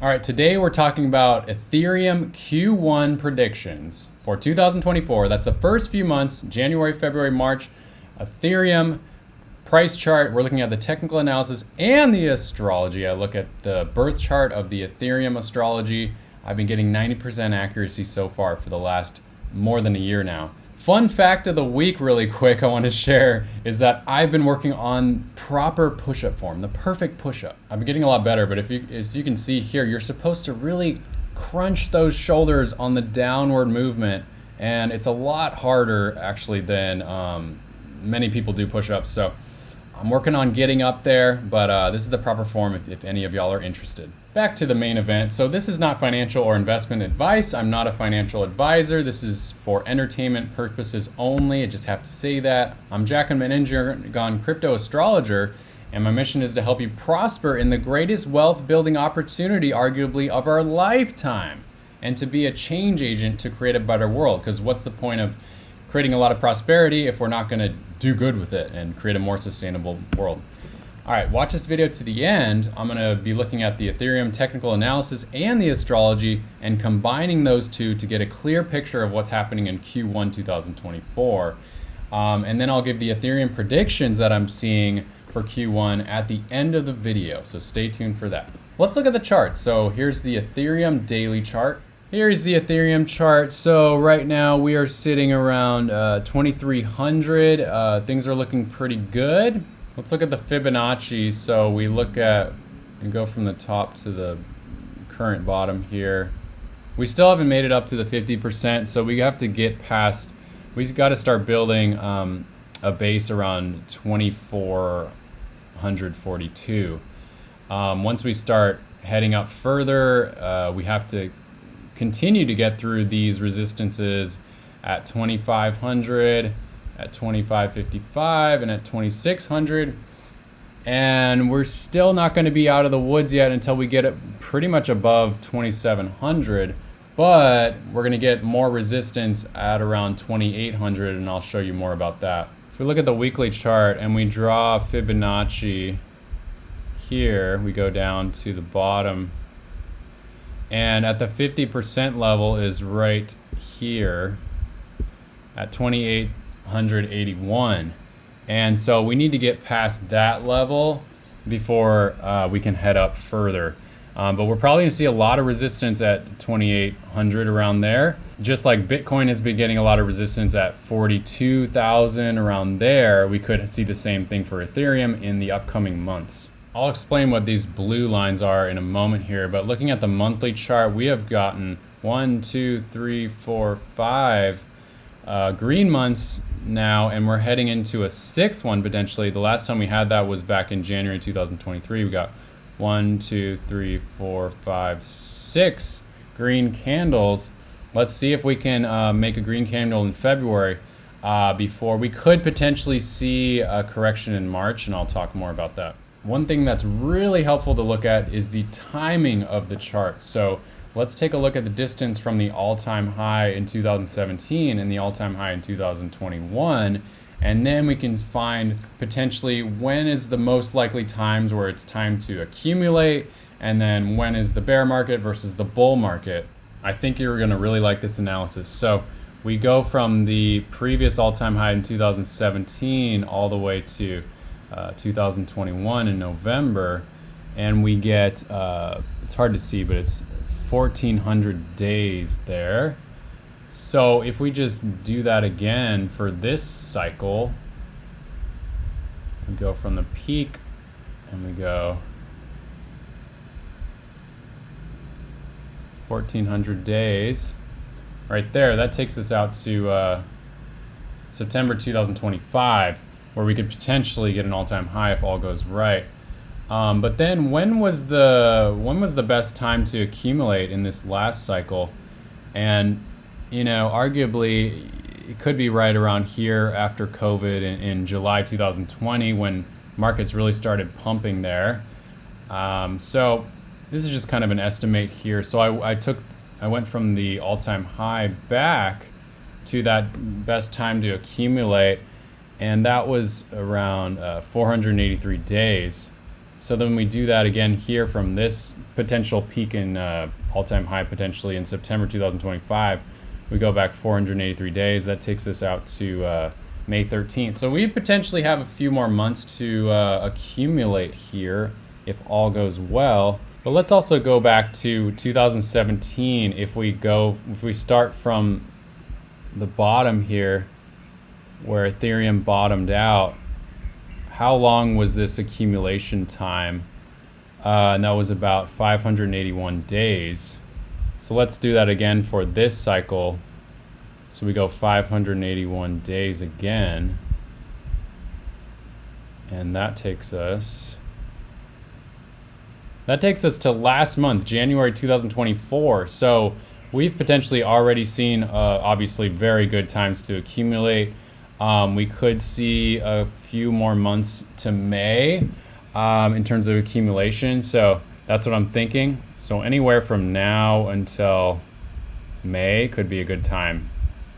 All right, today we're talking about Ethereum Q1 predictions for 2024. That's the first few months, January, February, March. Ethereum price chart. We're looking at the technical analysis and the astrology. I look at the birth chart of the Ethereum astrology. I've been getting 90% accuracy so far for the last more than a year now. Fun fact of the week really quick I want to share is that I've been working on proper push-up form, the perfect push-up. I've been getting a lot better, but if you can see here, you're supposed to really crunch those shoulders on the downward movement, and it's a lot harder actually than many people do push-ups. So I'm working on getting up there, but this is the proper form if any of y'all are interested. Back to the main event. So this is not financial or investment advice. I'm not a financial advisor. This is for entertainment purposes only. I just have to say that. I'm Jack and Meninjagon crypto astrologer, and my mission is to help you prosper in the greatest wealth building opportunity, arguably, of our lifetime, and to be a change agent to create a better world. Because what's the point of creating a lot of prosperity if we're not going to do good with it and create a more sustainable world? All right, watch this video to the end. I'm going to be looking at the Ethereum technical analysis and the astrology and combining those two to get a clear picture of what's happening in Q1 2024. And then I'll give the Ethereum predictions that I'm seeing for Q1 at the end of the video, so stay tuned for that. Let's look at the chart. So here's the Ethereum daily chart. Here's the Ethereum chart. So right now we are sitting around 2,300. Things are looking pretty good. Let's look at the Fibonacci. So we look at and go from the top to the current bottom here. We still haven't made it up to the 50%, so we have to get past, we've got to start building a base around 2,442. Once we start heading up further, we have to continue to get through these resistances at 2,500, at 2,555, and at 2,600. And we're still not going to be out of the woods yet until we get it pretty much above 2,700. But we're going to get more resistance at around 2,800, and I'll show you more about that. If we look at the weekly chart and we draw Fibonacci here, we go down to the bottom. And at the 50% level is right here at 2,881. And so we need to get past that level before we can head up further. But we're probably gonna see a lot of resistance at 2,800 around there. Just like Bitcoin has been getting a lot of resistance at 42,000 around there, we could see the same thing for Ethereum in the upcoming months. I'll explain what these blue lines are in a moment here, but looking at the monthly chart, we have gotten 1, 2, 3, 4, 5 green months now, and we're heading into a sixth one potentially. The last time we had that was back in January 2023. We got 1, 2, 3, 4, 5, 6 green candles. Let's see if we can make a green candle in February before we could potentially see a correction in March, and I'll talk more about that. One thing that's really helpful to look at is the timing of the chart. So let's take a look at the distance from the all-time high in 2017 and the all-time high in 2021. And then we can find potentially when is the most likely times where it's time to accumulate, and then when is the bear market versus the bull market. I think you're gonna really like this analysis. So we go from the previous all-time high in 2017 all the way to 2021 in November, and we get it's hard to see, but it's 1,400 days there. So if we just do that again for this cycle, we go from the peak and we go 1,400 days right there. That takes us out to September 2025, where we could potentially get an all-time high if all goes right. But then when was the best time to accumulate in this last cycle? And you know, arguably it could be right around here after COVID in July 2020, when markets really started pumping there. So this is just kind of an estimate here. So I went from the all-time high back to that best time to accumulate, and that was around 483 days. So then we do that again here from this potential peak in all-time high potentially in September 2025. We go back 483 days. That takes us out to May 13th. So we potentially have a few more months to accumulate here if all goes well. But let's also go back to 2017. If we start from the bottom here where Ethereum bottomed out, how long was this accumulation time? And that was about 581 days. So let's do that again for this cycle. So we go 581 days again. And that takes us to last month, January 2024. So we've potentially already seen obviously very good times to accumulate. We could see a few more months to May in terms of accumulation. So that's what I'm thinking. So anywhere from now until May could be a good time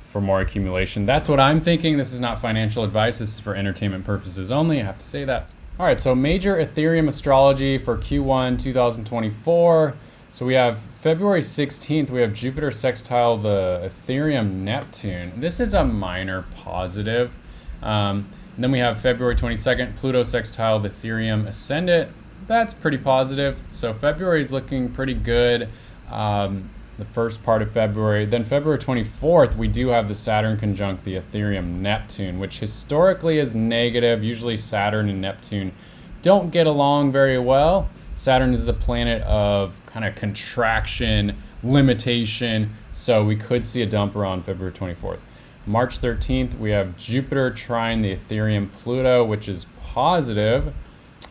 for more accumulation. That's what I'm thinking. This is not financial advice. This is for entertainment purposes only. I have to say that. All right, so major Ethereum astrology for Q1 2024. So we have February 16th, we have Jupiter sextile the Ethereum Neptune. This is a minor positive. And then we have February 22nd, Pluto sextile the Ethereum Ascendant. That's pretty positive. So February is looking pretty good. The first part of February. Then February 24th, we do have the Saturn conjunct the Ethereum Neptune, which historically is negative. Usually Saturn and Neptune don't get along very well. Saturn is the planet of kind of contraction, limitation. So we could see a dump around February 24th. March 13th, we have Jupiter trine the Ethereum Pluto, which is positive.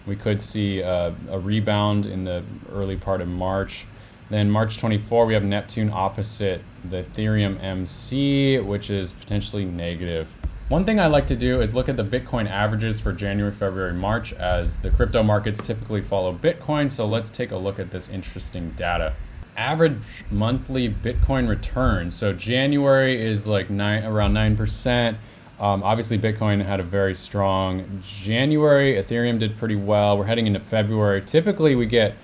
We could see a rebound in the early part of March. Then March 24, we have Neptune opposite the Ethereum MC, which is potentially negative. One thing I like to do is look at the Bitcoin averages for January, February, March, as the crypto markets typically follow Bitcoin. So let's take a look at this interesting data. Average monthly Bitcoin return. So January is like around 9%. Obviously Bitcoin had a very strong January. Ethereum did pretty well. We're heading into February. Typically we get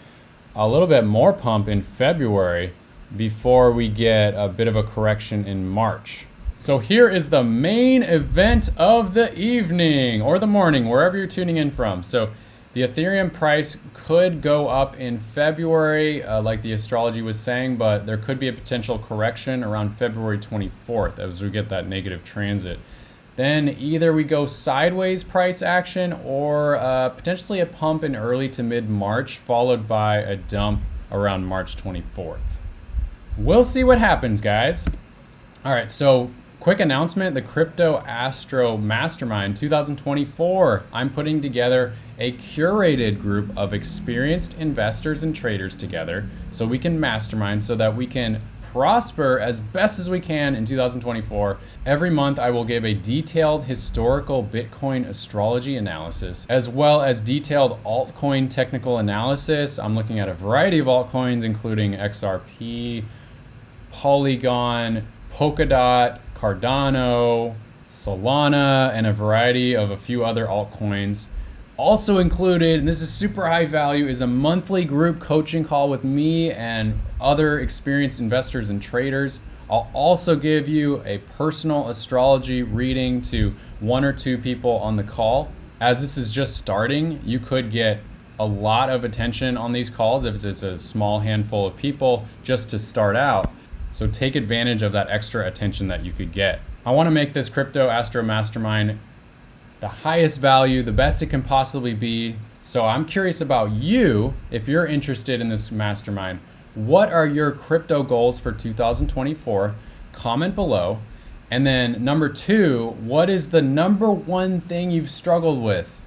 a little bit more pump in February before we get a bit of a correction in March. So here is the main event of the evening or the morning, wherever you're tuning in from. So the Ethereum price could go up in February, like the astrology was saying, but there could be a potential correction around February 24th as we get that negative transit. Then either we go sideways price action or potentially a pump in early to mid-March, followed by a dump around March 24th. We'll see what happens, guys. All right, so quick announcement, the Crypto Astro Mastermind 2024. I'm putting together a curated group of experienced investors and traders together so we can mastermind, so that we can prosper as best as we can in 2024. Every month I will give a detailed historical Bitcoin astrology analysis, as well as detailed altcoin technical analysis. I'm looking at a variety of altcoins, including XRP, Polygon, Polkadot, Cardano, Solana, and a variety of a few other altcoins. Also included, and this is super high value, is a monthly group coaching call with me and other experienced investors and traders. I'll also give you a personal astrology reading to 1 or 2 people on the call. As this is just starting, you could get a lot of attention on these calls if it's a small handful of people just to start out. So take advantage of that extra attention that you could get. I want to make this Crypto Astro Mastermind the highest value, the best it can possibly be. So I'm curious about you, if you're interested in this mastermind. What are your crypto goals for 2024? Comment below. And then number 2, what is the number 1 thing you've struggled with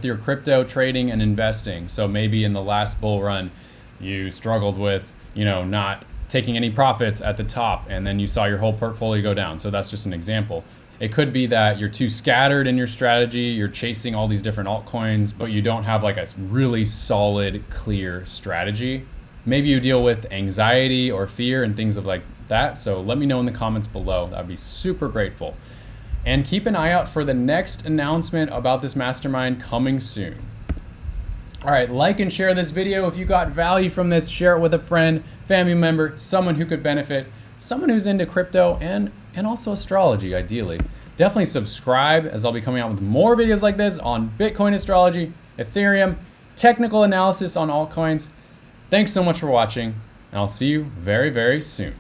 your crypto trading and investing? So maybe in the last bull run, you struggled with, not taking any profits at the top, and then you saw your whole portfolio go down. So that's just an example. It could be that you're too scattered in your strategy, you're chasing all these different altcoins, but you don't have like a really solid, clear strategy. Maybe you deal with anxiety or fear and things like that. So let me know in the comments below. I'd be super grateful. And keep an eye out for the next announcement about this mastermind coming soon. All right, like and share this video. If you got value from this, share it with a friend, family member, someone who could benefit, someone who's into crypto and also astrology, ideally. Definitely subscribe, as I'll be coming out with more videos like this on Bitcoin astrology, Ethereum, technical analysis on altcoins. Thanks so much for watching, and I'll see you very, very soon.